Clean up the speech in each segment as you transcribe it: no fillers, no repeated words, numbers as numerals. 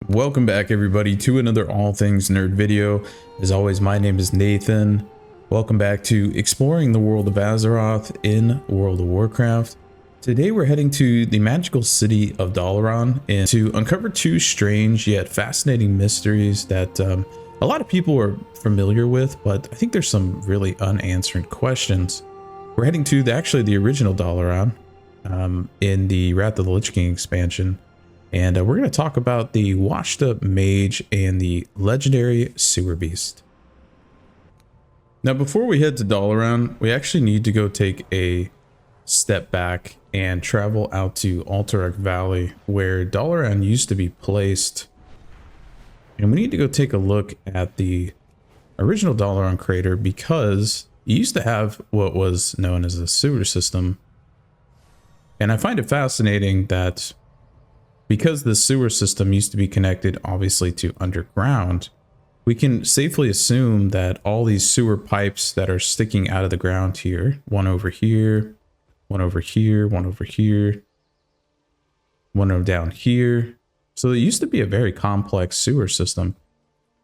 Welcome back everybody to another All Things Nerd video. As always, my name is Nathan. Welcome back to exploring the world of Azeroth in World of Warcraft. Today we're heading to the magical city of Dalaran and to uncover two strange yet fascinating mysteries that a lot of people are familiar with, but I think there's some really unanswered questions. We're heading to the original Dalaran in the Wrath of the Lich King expansion. And we're going to talk about the washed up mage and the legendary sewer beast. Now, before we head to Dalaran, we actually need to go take a step back and travel out to Alterac Valley, where Dalaran used to be placed. And we need to go take a look at the original Dalaran crater, because it used to have what was known as a sewer system. And I find it fascinating that because the sewer system used to be connected obviously to underground, we can safely assume that all these sewer pipes that are sticking out of the ground here, one over here, one over here, one over here, one down here. So it used to be a very complex sewer system.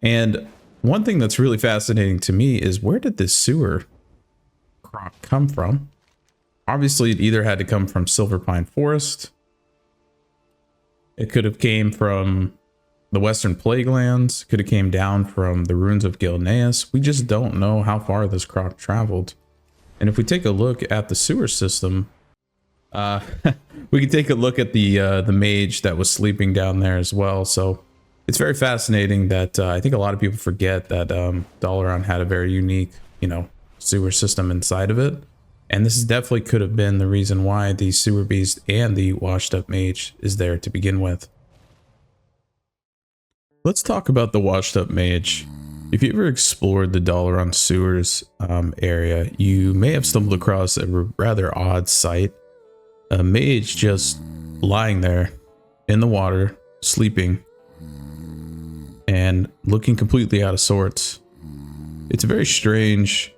And one thing that's really fascinating to me is, where did this sewer croc come from? Obviously, it either had to come from Silverpine Forest. It could have came from the Western Plaguelands, could have came down from the ruins of Gilneas. We just don't know how far this croc traveled. And if we take a look at the sewer system, we can take a look at the mage that was sleeping down there as well. So it's very fascinating that I think a lot of people forget that Dalaran had a very unique, sewer system inside of it. And this definitely could have been the reason why the sewer beast and the washed up mage is there to begin with. Let's talk about the washed up mage. If you ever explored the Dalaran sewers area, you may have stumbled across a rather odd sight. A mage just lying there in the water, sleeping, and looking completely out of sorts. It's a very strange,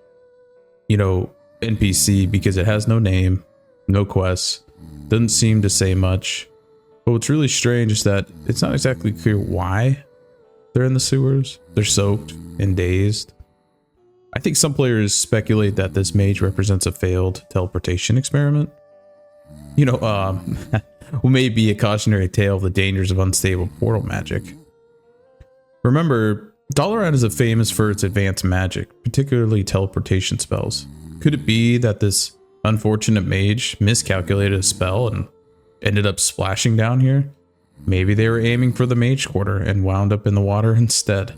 NPC, because it has no name, no quests, doesn't seem to say much. But what's really strange is that it's not exactly clear why they're in the sewers. They're soaked and dazed. I think some players speculate that this mage represents a failed teleportation experiment. May be a cautionary tale of the dangers of unstable portal magic. Remember, Dalaran is famous for its advanced magic, particularly teleportation spells. Could it be that this unfortunate mage miscalculated a spell and ended up splashing down here? Maybe they were aiming for the mage quarter and wound up in the water instead.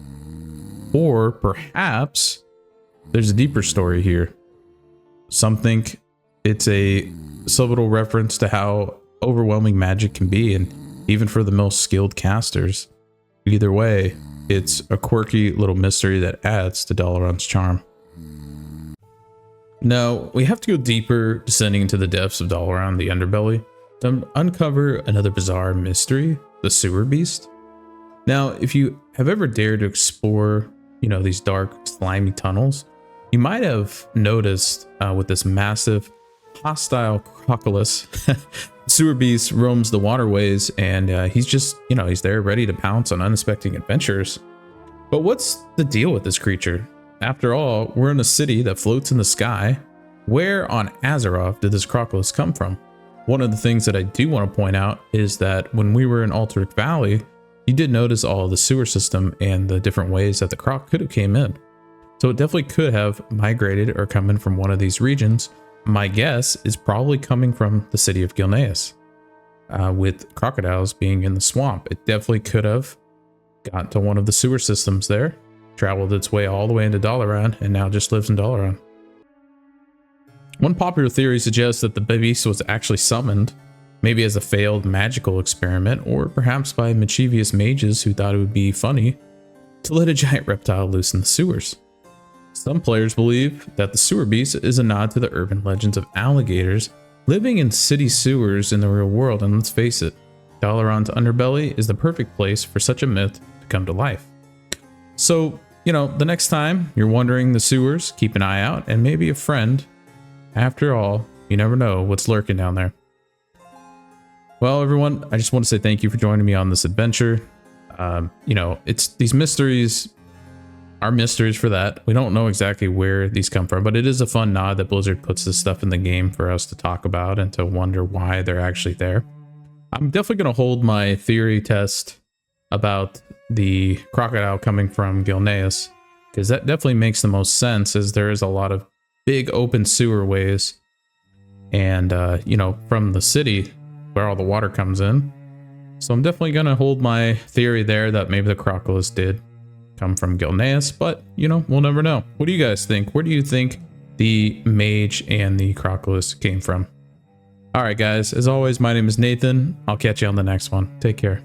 Or perhaps there's a deeper story here. Some think it's a subtle reference to how overwhelming magic can be, and even for the most skilled casters. Either way, it's a quirky little mystery that adds to Dalaran's charm. Now, we have to go deeper, descending into the depths of Dalaran, the underbelly, to uncover another bizarre mystery, the sewer beast. Now, if you have ever dared to explore, these dark, slimy tunnels, you might have noticed with this massive, hostile crocodilus, sewer beast roams the waterways, and he's just, he's there ready to pounce on unexpected adventures. But what's the deal with this creature? After all, we're in a city that floats in the sky. Where on Azeroth did this crocodilus come from? One of the things that I do want to point out is that when we were in Alterac Valley, you did notice all of the sewer system and the different ways that the croc could have came in. So it definitely could have migrated or come in from one of these regions. My guess is probably coming from the city of Gilneas, with crocodiles being in the swamp. It definitely could have got to one of the sewer systems there, traveled its way all the way into Dalaran, and now just lives in Dalaran. One popular theory suggests that the beast was actually summoned, maybe as a failed magical experiment, or perhaps by mischievous mages who thought it would be funny to let a giant reptile loose in the sewers. Some players believe that the sewer beast is a nod to the urban legends of alligators living in city sewers in the real world, and let's face it, Dalaran's underbelly is the perfect place for such a myth to come to life. So, the next time you're wandering the sewers, keep an eye out, and maybe a friend. After all, you never know what's lurking down there. Well, everyone, I just want to say thank you for joining me on this adventure. You know, it's these mysteries are mysteries for that. We don't know exactly where these come from, but it is a fun nod that Blizzard puts this stuff in the game for us to talk about and to wonder why they're actually there. I'm definitely going to hold my theory test about the crocodile coming from Gilneas, because that definitely makes the most sense, as there is a lot of big open sewer ways and you know, from the city where all the water comes in. So I'm definitely going to hold my theory there that maybe the crocodiles did come from Gilneas, but you know, we'll never know. What do you guys think? Where do you think the mage and the crocodiles came from? All right, guys, as always, my name is Nathan. I'll catch you on the next one. Take care.